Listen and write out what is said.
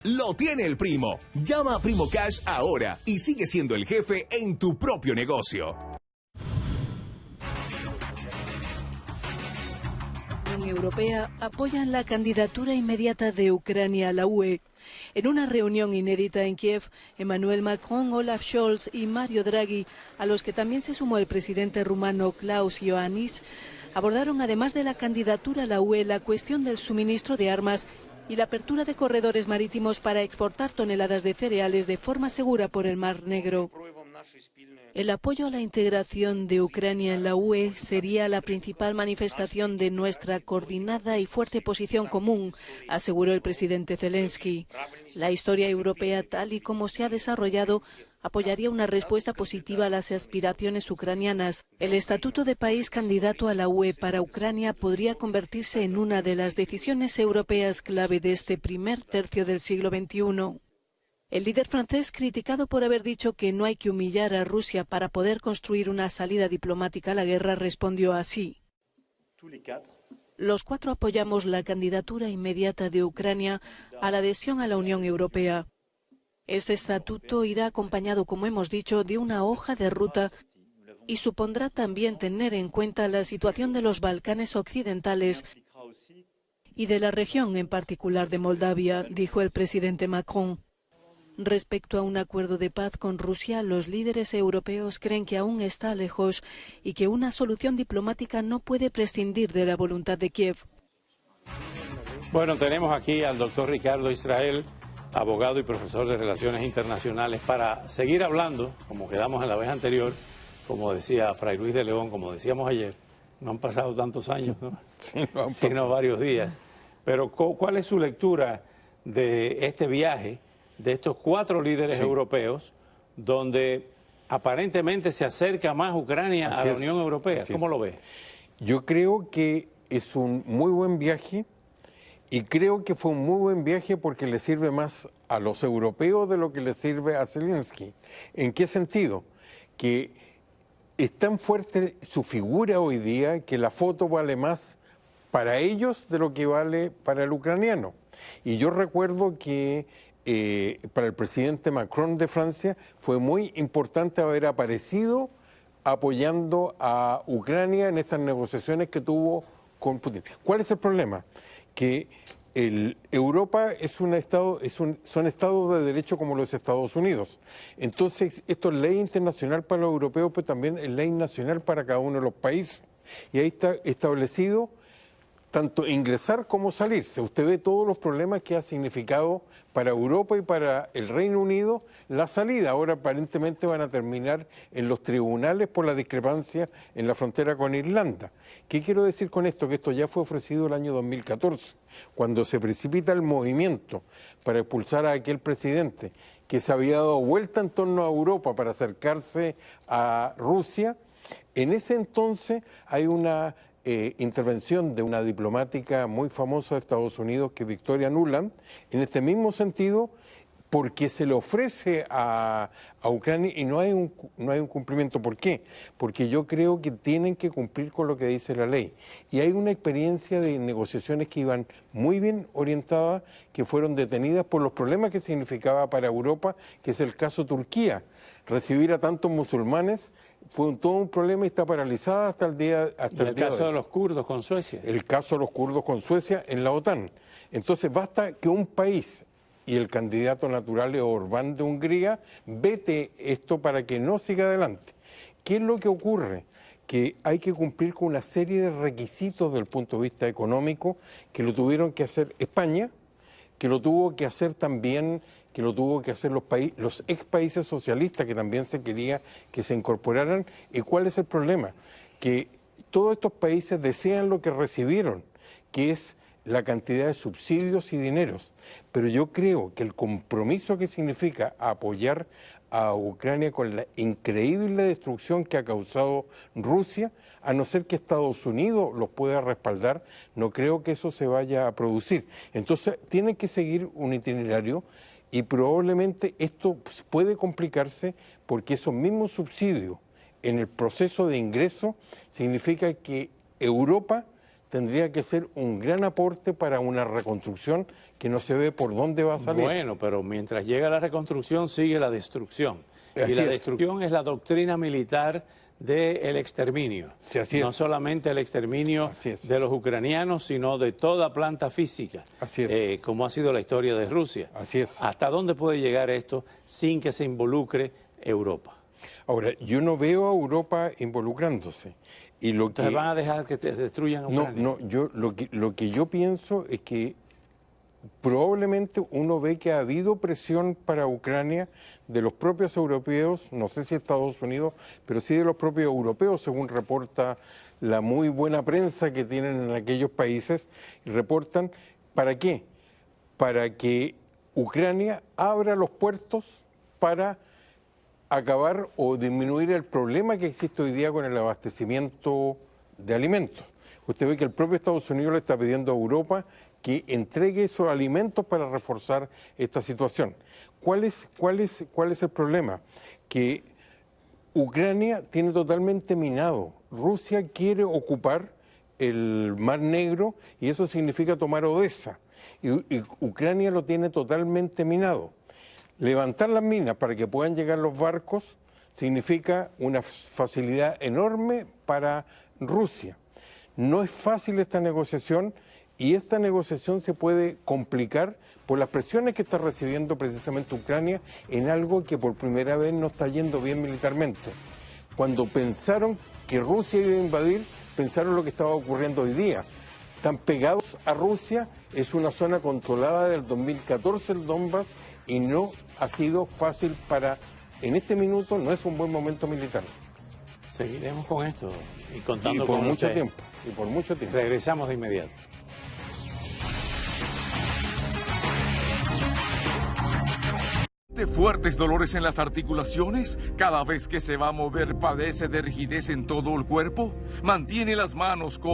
Lo tiene el Primo. Llama a Primo Cash ahora y sigue siendo el jefe en tu propio negocio. La Unión Europea apoya la candidatura inmediata de Ucrania a la UE. En una reunión inédita en Kiev, Emmanuel Macron, Olaf Scholz y Mario Draghi, a los que también se sumó el presidente rumano Klaus Iohannis, abordaron, además de la candidatura a la UE, la cuestión del suministro de armas y la apertura de corredores marítimos para exportar toneladas de cereales de forma segura por el Mar Negro. El apoyo a la integración de Ucrania en la UE sería la principal manifestación de nuestra coordinada y fuerte posición común, aseguró el presidente Zelensky. La historia europea, tal y como se ha desarrollado, apoyaría una respuesta positiva a las aspiraciones ucranianas. El estatuto de país candidato a la UE para Ucrania podría convertirse en una de las decisiones europeas clave de este primer tercio del siglo XXI. El líder francés, criticado por haber dicho que no hay que humillar a Rusia para poder construir una salida diplomática a la guerra, respondió así: los cuatro apoyamos la candidatura inmediata de Ucrania a la adhesión a la Unión Europea. Este estatuto irá acompañado, como hemos dicho, de una hoja de ruta y supondrá también tener en cuenta la situación de los Balcanes occidentales y de la región, en particular de Moldavia, dijo el presidente Macron. Respecto a un acuerdo de paz con Rusia, los líderes europeos creen que aún está lejos y que una solución diplomática no puede prescindir de la voluntad de Kiev. Bueno, tenemos aquí al doctor Ricardo Israel, abogado y profesor de Relaciones Internacionales, para seguir hablando, como quedamos en la vez anterior, como decía Fray Luis de León, como decíamos ayer, no han pasado tantos años, ¿no? Sí, no sino varios días. Pero ¿cuál es su lectura de este viaje de estos cuatro líderes europeos, donde aparentemente se acerca más Ucrania a la Unión Europea? ¿Cómo lo ve? Yo creo que es un muy buen viaje, y creo que fue un muy buen viaje porque le sirve más a los europeos de lo que le sirve a Zelensky. ¿En qué sentido? Que es tan fuerte su figura hoy día que la foto vale más para ellos de lo que vale para el ucraniano. Y yo recuerdo que para el presidente Macron de Francia fue muy importante haber aparecido apoyando a Ucrania en estas negociaciones que tuvo con Putin. ¿Cuál es el problema? Que Europa son estados de derecho como los Estados Unidos. Entonces, esto es ley internacional para los europeos, pero también es ley nacional para cada uno de los países. Y ahí está establecido tanto ingresar como salirse. Usted ve todos los problemas que ha significado para Europa y para el Reino Unido la salida. Ahora aparentemente van a terminar en los tribunales por la discrepancia en la frontera con Irlanda. ¿Qué quiero decir con esto? Que esto ya fue ofrecido el año 2014, cuando se precipita el movimiento para expulsar a aquel presidente que se había dado vuelta en torno a Europa para acercarse a Rusia. En ese entonces hay una intervención de una diplomática muy famosa de Estados Unidos, que es Victoria Nuland, en este mismo sentido, porque se le ofrece a Ucrania y no hay un cumplimiento. ¿Por qué? Porque yo creo que tienen que cumplir con lo que dice la ley. Y hay una experiencia de negociaciones que iban muy bien orientadas, que fueron detenidas por los problemas que significaba para Europa, que es el caso Turquía. Recibir a tantos musulmanes fue todo un problema y está paralizada hasta el día de hoy. El caso de los kurdos con Suecia. El caso de los kurdos con Suecia en la OTAN. Entonces basta que un país, y el candidato natural es Orbán de Hungría, vete esto para que no siga adelante. ¿Qué es lo que ocurre? Que hay que cumplir con una serie de requisitos desde el punto de vista económico, que lo tuvieron que hacer España, que lo tuvo que hacer también, que lo tuvo que hacer los ex países socialistas, que también se quería que se incorporaran. ¿Y cuál es el problema? Que todos estos países desean lo que recibieron, que es la cantidad de subsidios y dineros. Pero yo creo que el compromiso que significa apoyar a Ucrania con la increíble destrucción que ha causado Rusia, a no ser que Estados Unidos los pueda respaldar, no creo que eso se vaya a producir. Entonces tienen que seguir un itinerario, y probablemente esto puede complicarse porque esos mismos subsidios en el proceso de ingreso significa que Europa tendría que ser un gran aporte para una reconstrucción que no se ve por dónde va a salir. Bueno, pero mientras llega la reconstrucción sigue la destrucción. Así y la es. destrucción es la doctrina militar del exterminio. Sí, así es. No solamente el exterminio Así es. de los ucranianos, sino de toda planta física. Así es. Como ha sido la historia de Rusia. Así es. ¿Hasta dónde puede llegar esto sin que se involucre Europa? Ahora, yo no veo a Europa involucrándose. Y lo Entonces que van a dejar que destruyan a Ucrania. lo que yo pienso es que probablemente uno ve que ha habido presión para Ucrania de los propios europeos, no sé si Estados Unidos, pero sí de los propios europeos, según reporta la muy buena prensa que tienen en aquellos países, y reportan, ¿para qué? Para que Ucrania abra los puertos para acabar o disminuir el problema que existe hoy día con el abastecimiento de alimentos. Usted ve que el propio Estados Unidos le está pidiendo a Europa que entregue esos alimentos para reforzar esta situación. ¿Cuál es el problema? Que Ucrania tiene totalmente minado. Rusia quiere ocupar el Mar Negro y eso significa tomar Odessa. Y Ucrania lo tiene totalmente minado. Levantar las minas para que puedan llegar los barcos significa una facilidad enorme para Rusia. No es fácil esta negociación y esta negociación se puede complicar por las presiones que está recibiendo precisamente Ucrania en algo que por primera vez no está yendo bien militarmente. Cuando pensaron que Rusia iba a invadir, pensaron lo que estaba ocurriendo hoy día. Están pegados a Rusia, es una zona controlada del 2014 el Donbass y no ha sido fácil en este minuto no es un buen momento militar. Seguiremos con esto y contando y por con mucho usted. tiempo. Y por mucho tiempo. Regresamos de inmediato. ¿De fuertes dolores en las articulaciones? ¿Cada vez que se va a mover padece de rigidez en todo el cuerpo? Mantiene las manos